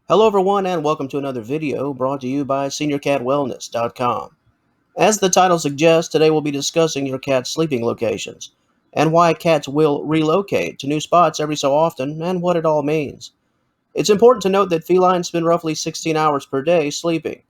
Hello everyone and welcome to another video brought to you by SeniorCatWellness.com. As the title suggests, today we'll be discussing your cat's sleeping locations and why cats will relocate to new spots every so often and what it all means. It's important to note that felines spend roughly 16 hours per day sleeping.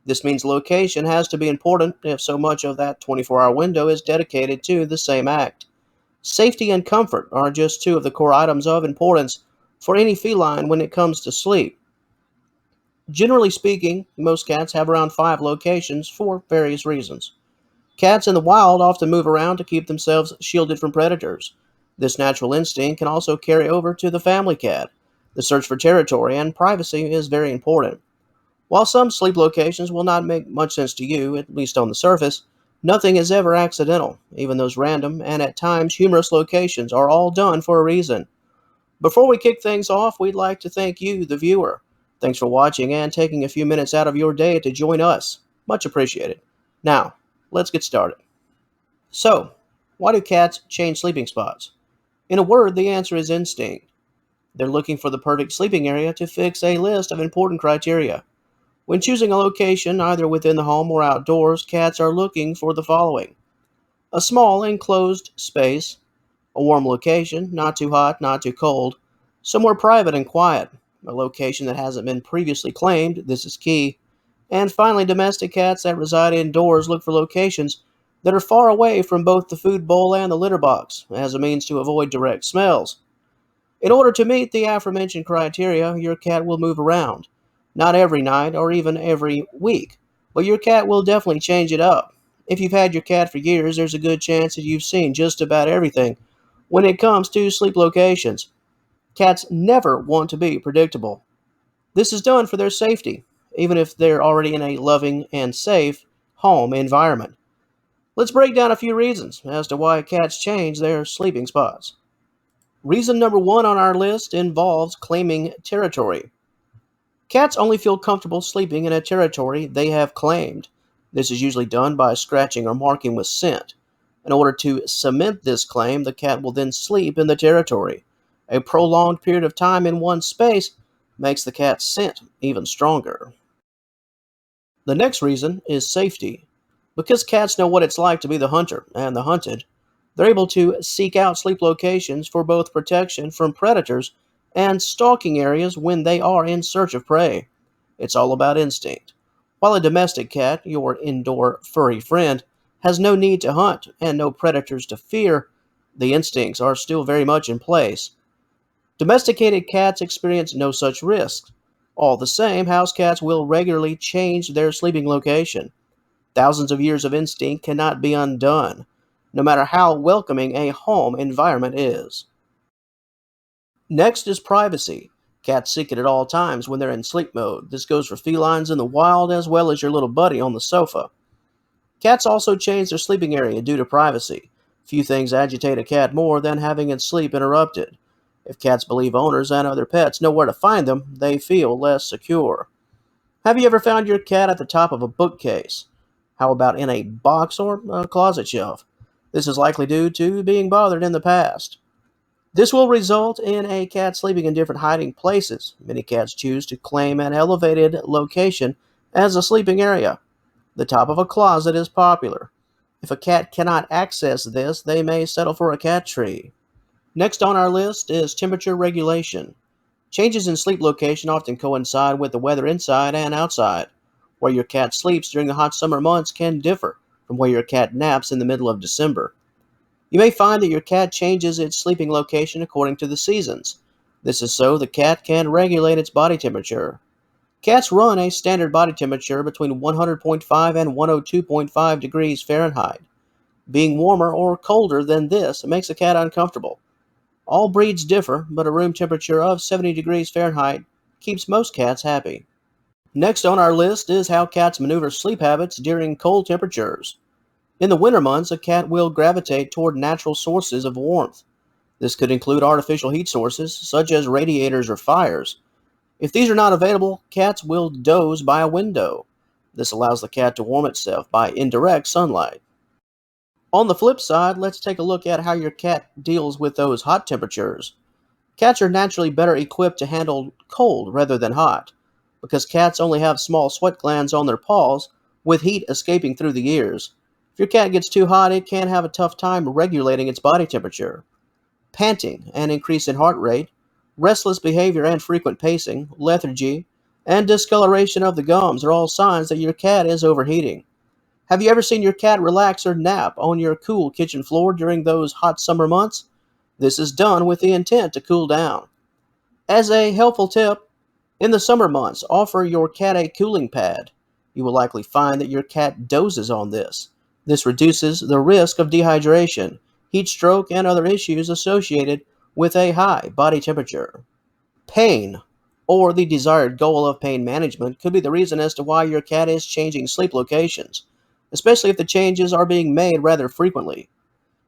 This means location has to be important if so much of that 24-hour window is dedicated to the same act. Safety and comfort are just two of the core items of importance for any feline when it comes to sleep. Generally speaking, most cats have around 5 locations for various reasons. Cats in the wild often move around to keep themselves shielded from predators. This natural instinct can also carry over to the family cat. The search for territory and privacy is very important. While some sleep locations will not make much sense to you, at least on the surface, nothing is ever accidental. Even those random and at times humorous locations are all done for a reason. Before we kick things off, we'd like to thank you, the viewer. Thanks for watching and taking a few minutes out of your day to join us. Much appreciated. Now, let's get started. So, why do cats change sleeping spots? In a word, the answer is instinct. They're looking for the perfect sleeping area to fix a list of important criteria. When choosing a location, either within the home or outdoors, cats are looking for the following: a small, enclosed space, a warm location, not too hot, not too cold, somewhere private and quiet, a location that hasn't been previously claimed, this is key, and finally, domestic cats that reside indoors look for locations that are far away from both the food bowl and the litter box, as a means to avoid direct smells. In order to meet the aforementioned criteria, your cat will move around. Not every night or even every week, but your cat will definitely change it up. If you've had your cat for years, there's a good chance that you've seen just about everything when it comes to sleep locations. Cats never want to be predictable. This is done for their safety, even if they're already in a loving and safe home environment. Let's break down a few reasons as to why cats change their sleeping spots. Reason number one on our list involves claiming territory. Cats only feel comfortable sleeping in a territory they have claimed. This is usually done by scratching or marking with scent. In order to cement this claim, the cat will then sleep in the territory. A prolonged period of time in one space makes the cat's scent even stronger. The next reason is safety. Because cats know what it's like to be the hunter and the hunted, they're able to seek out sleep locations for both protection from predators and stalking areas when they are in search of prey. It's all about instinct. While a domestic cat, your indoor furry friend, has no need to hunt and no predators to fear, the instincts are still very much in place. Domesticated cats experience no such risks. All the same, house cats will regularly change their sleeping location. Thousands of years of instinct cannot be undone, no matter how welcoming a home environment is. Next is privacy. Cats seek it at all times when they're in sleep mode. This goes for felines in the wild as well as your little buddy on the sofa. Cats also change their sleeping area due to privacy. Few things agitate a cat more than having its sleep interrupted. If cats believe owners and other pets know where to find them, they feel less secure. Have you ever found your cat at the top of a bookcase? How about in a box or a closet shelf? This is likely due to being bothered in the past. This will result in a cat sleeping in different hiding places. Many cats choose to claim an elevated location as a sleeping area. The top of a closet is popular. If a cat cannot access this, they may settle for a cat tree. Next on our list is temperature regulation. Changes in sleep location often coincide with the weather inside and outside. Where your cat sleeps during the hot summer months can differ from where your cat naps in the middle of December. You may find that your cat changes its sleeping location according to the seasons. This is so the cat can regulate its body temperature. Cats run a standard body temperature between 100.5 and 102.5 degrees Fahrenheit. Being warmer or colder than this makes a cat uncomfortable. All breeds differ, but a room temperature of 70 degrees Fahrenheit keeps most cats happy. Next on our list is how cats maneuver sleep habits during cold temperatures. In the winter months, a cat will gravitate toward natural sources of warmth. This could include artificial heat sources, such as radiators or fires. If these are not available, cats will doze by a window. This allows the cat to warm itself by indirect sunlight. On the flip side, let's take a look at how your cat deals with those hot temperatures. Cats are naturally better equipped to handle cold rather than hot. because cats only have small sweat glands on their paws with heat escaping through the ears. If your cat gets too hot, it can have a tough time regulating its body temperature. Panting, an increase in heart rate, restless behavior and frequent pacing, lethargy, and discoloration of the gums are all signs that your cat is overheating. Have you ever seen your cat relax or nap on your cool kitchen floor during those hot summer months? This is done with the intent to cool down. As a helpful tip, in the summer months, offer your cat a cooling pad. You will likely find that your cat dozes on this. This reduces the risk of dehydration, heat stroke, and other issues associated with a high body temperature. Pain, or the desired goal of pain management, could be the reason as to why your cat is changing sleep locations, especially if the changes are being made rather frequently.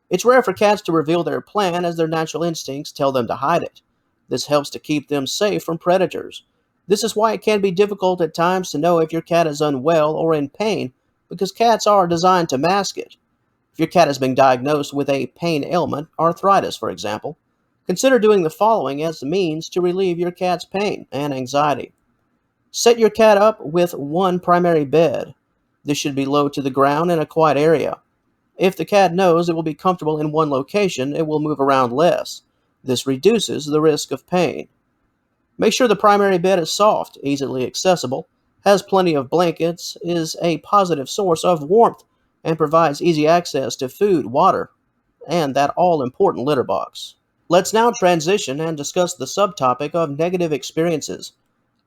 It's rare for cats to reveal their plan as their natural instincts tell them to hide it. This helps to keep them safe from predators. This is why it can be difficult at times to know if your cat is unwell or in pain because cats are designed to mask it. If your cat has been diagnosed with a pain ailment, arthritis for example, consider doing the following as a means to relieve your cat's pain and anxiety. Set your cat up with one primary bed. This should be low to the ground in a quiet area. If the cat knows it will be comfortable in one location, it will move around less. This reduces the risk of pain. Make sure the primary bed is soft, easily accessible, has plenty of blankets, is a positive source of warmth, and provides easy access to food, water, and that all important litter box. Let's now transition and discuss the subtopic of negative experiences.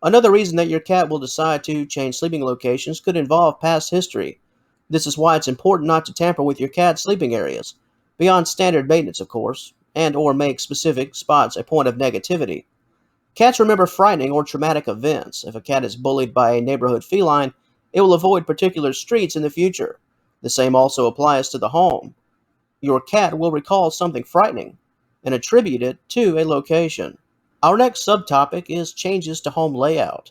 Another reason that your cat will decide to change sleeping locations could involve past history. This is why it's important not to tamper with your cat's sleeping areas, beyond standard maintenance of course, and or make specific spots a point of negativity. Cats remember frightening or traumatic events. If a cat is bullied by a neighborhood feline, it will avoid particular streets in the future. The same also applies to the home. Your cat will recall something frightening and attribute it to a location. Our next subtopic is changes to home layout.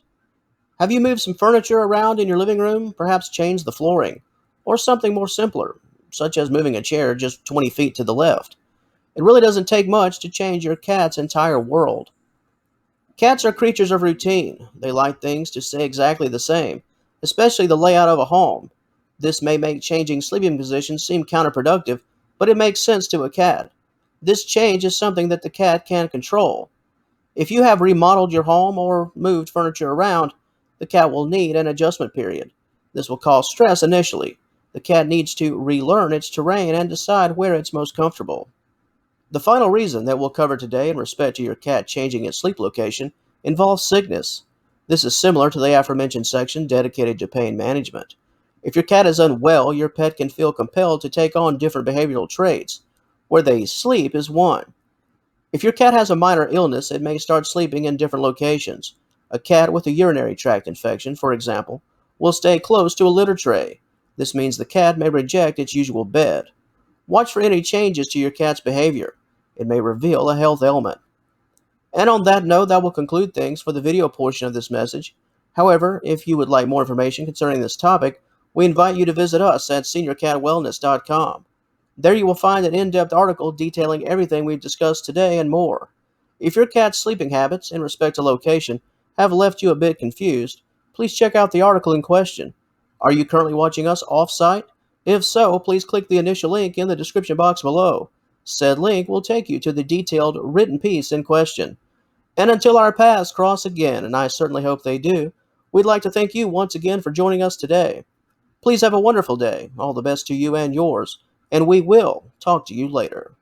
Have you moved some furniture around in your living room? Perhaps changed the flooring? Or something more simpler, such as moving a chair just 20 feet to the left? It really doesn't take much to change your cat's entire world. Cats are creatures of routine. They like things to stay exactly the same, especially the layout of a home. This may make changing sleeping positions seem counterproductive, but it makes sense to a cat. This change is something that the cat can control. If you have remodeled your home or moved furniture around, the cat will need an adjustment period. This will cause stress initially. The cat needs to relearn its terrain and decide where it's most comfortable. The final reason that we'll cover today in respect to your cat changing its sleep location involves sickness. This is similar to the aforementioned section dedicated to pain management. If your cat is unwell, your pet can feel compelled to take on different behavioral traits. Where they sleep is one. If your cat has a minor illness, it may start sleeping in different locations. A cat with a urinary tract infection, for example, will stay close to a litter tray. This means the cat may reject its usual bed. Watch for any changes to your cat's behavior. It may reveal a health ailment. And on that note, that will conclude things for the video portion of this message. However, if you would like more information concerning this topic, we invite you to visit us at seniorcatwellness.com. There you will find an in-depth article detailing everything we've discussed today and more. If your cat's sleeping habits in respect to location have left you a bit confused, please check out the article in question. Are you currently watching us off-site? If so, please click the initial link in the description box below. Said link will take you to the detailed written piece in question. And until our paths cross again, and I certainly hope they do, we'd like to thank you once again for joining us today. Please have a wonderful day. All the best to you and yours, and we will talk to you later.